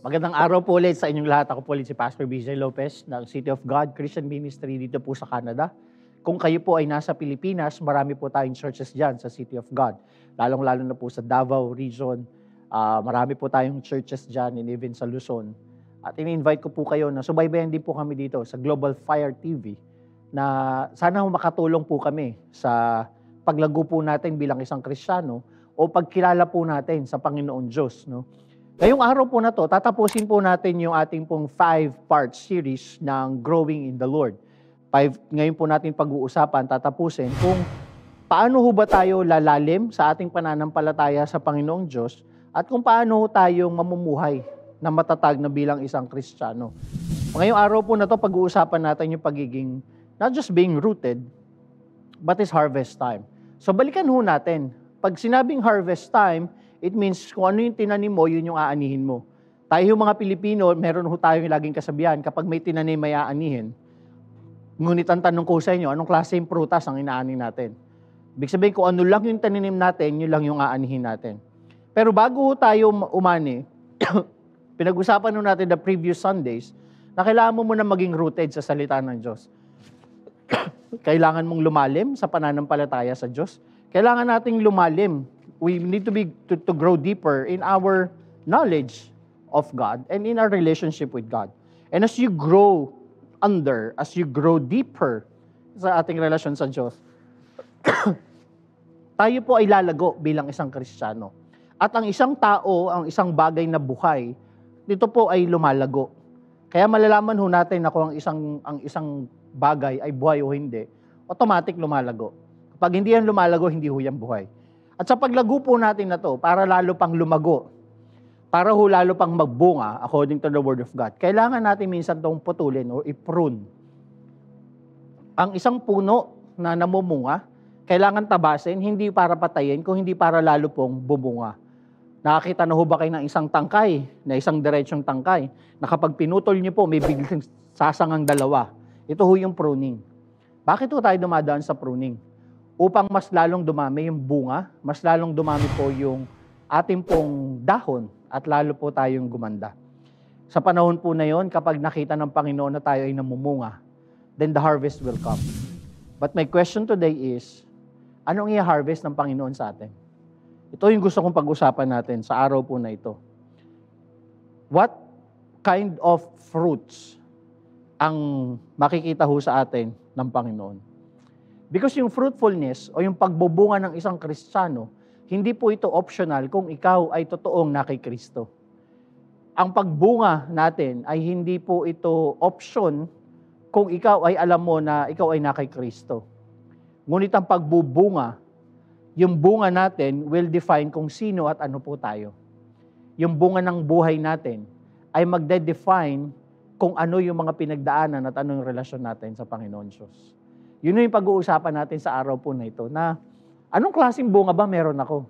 Magandang araw po ulit sa inyong lahat. Ako po ulit si Pastor BJ Lopez ng City of God Christian Ministry dito po sa Canada. Kung kayo po ay nasa Pilipinas, marami po tayong churches dyan sa City of God. Lalong-lalo na po sa Davao region. Marami po tayong churches dyan and even sa Luzon. At ini-invite ko po kayo na subaybayan din po kami dito sa Global Fire TV na sana makatulong po kami sa paglago po natin bilang isang Kristiyano o pagkilala po natin sa Panginoon Diyos, no? Ngayong araw po na to, tatapusin po natin yung ating pong 5-part series ng Growing in the Lord. Ngayon po natin pag-uusapan, tatapusin kung paano ho ba tayo lalalim sa ating pananampalataya sa Panginoong Diyos at kung paano tayong mamumuhay na matatag na bilang isang Kristiyano. Ngayong araw po na to, pag-uusapan natin yung pagiging, not just being rooted, but is harvest time. So balikan ho natin. Pag sinabing harvest time, it means kung ano yung tinanim mo, yun yung aanihin mo. Tayo yung mga Pilipino, meron ho tayong laging kasabihan, kapag may tinanim, may aanihin. Ngunit ang tanong ko sa inyo, anong klaseng prutas ang inaanin natin? Ibig sabihin, kung ano lang yung tinanim natin, yun lang yung aanihin natin. Pero bago tayo umani, pinag-usapan ho natin the previous Sundays, na kailangan mo muna maging rooted sa salita ng Diyos. Kailangan mong lumalim sa pananampalataya sa Diyos. Kailangan nating lumalim. We need to grow deeper in our knowledge of God and in our relationship with God. And as you grow deeper sa ating relasyon sa Diyos, tayo po ay lalago bilang isang Kristiyano. At ang isang tao, ang isang bagay na buhay, dito po ay lumalago. Kaya malalaman ho natin na kung ang isang bagay ay buhay o hindi, automatic lumalago. Kapag hindi yan lumalago, hindi ho yan buhay. At sa paglago po natin na to, para lalo pang lumago, para ho lalo pang magbunga, according to the Word of God, kailangan natin minsan itong putulin o i-prune. Ang isang puno na namumunga, kailangan tabasin, hindi para patayin, kung hindi para lalo pong bumunga. Nakakita na ho ba kayo ng isang tangkay, na isang diretsyong tangkay, na kapag pinutol niyo po, may biglang sasangang dalawa. Ito ho yung pruning. Bakit ho tayo dumadaan sa pruning? Upang mas lalong dumami yung bunga, mas lalong dumami po yung ating pong dahon at lalo po tayong gumanda. Sa panahon po na yon, kapag nakita ng Panginoon na tayo ay namumunga, then the harvest will come. But my question today is, anong i-harvest ng Panginoon sa atin? Ito yung gusto kong pag-usapan natin sa araw po na ito. What kind of fruits ang makikita ho sa atin ng Panginoon? Because yung fruitfulness o yung pagbubunga ng isang Kristiyano, hindi po ito optional kung ikaw ay totoong na kay Kristo. Ang pagbunga natin ay hindi po ito option kung ikaw ay alam mo na ikaw ay na kay Kristo. Ngunit ang pagbubunga, yung bunga natin will define kung sino at ano po tayo. Yung bunga ng buhay natin ay magde-define kung ano yung mga pinagdaanan at ano yung relasyon natin sa Panginoon Diyos. Yun yung pag-uusapan natin sa araw po na ito, na anong klaseng bunga ba meron ako?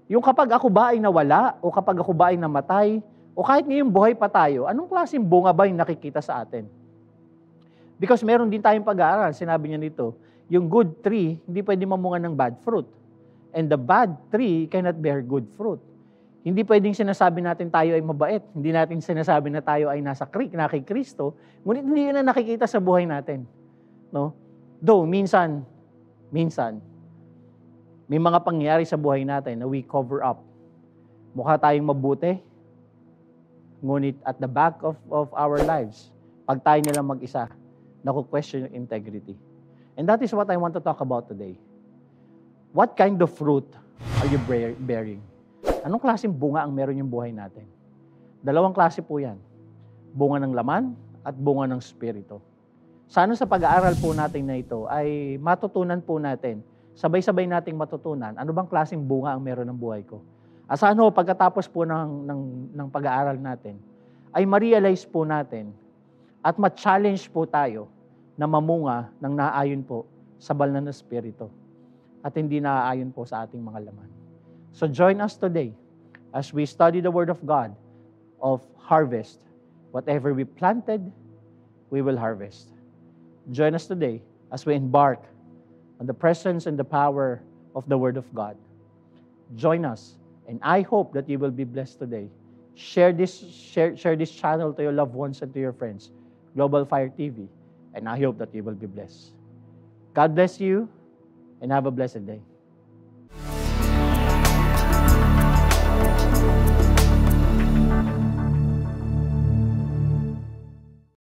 Yung kapag ako ba ay nawala, o kapag ako ba ay namatay, o kahit ngayong buhay pa tayo, anong klaseng bunga ba yung nakikita sa atin? Because meron din tayong pag-aaral, sinabi niya nito, yung good tree, hindi pwede mamunga ng bad fruit. And the bad tree cannot bear good fruit. Hindi pwedeng sinasabi natin tayo ay mabait. Hindi natin sinasabi na tayo ay na kay Kristo, ngunit hindi yun na nakikita sa buhay natin. No? Though, minsan, may mga pangyayari sa buhay natin na we cover up. Mukha tayong mabuti, ngunit at the back of our lives, pag tayo nilang mag-isa, naku-question yung integrity. And that is what I want to talk about today. What kind of fruit are you bearing? Anong klaseng bunga ang meron yung buhay natin? Dalawang klase po yan. Bunga ng laman at bunga ng spirito. Sana sa pag-aaral po natin na ito ay matutunan po natin, sabay-sabay nating matutunan, ano bang klaseng bunga ang meron ng buhay ko. Asahan ho, pagkatapos po ng pag-aaral natin, ay ma-realize po natin at ma-challenge po tayo na mamunga ng naayon po sa banal na Espiritu at hindi naaayon po sa ating mga laman. So join us today as we study the Word of God of harvest. Whatever we planted, we will harvest. Join us today as we embark on the presence and the power of the Word of God. Join us And I hope that you will be blessed today. Share this channel to your loved ones and to your friends. Global Fire TV. And I hope that you will be blessed. God bless you and have a blessed day.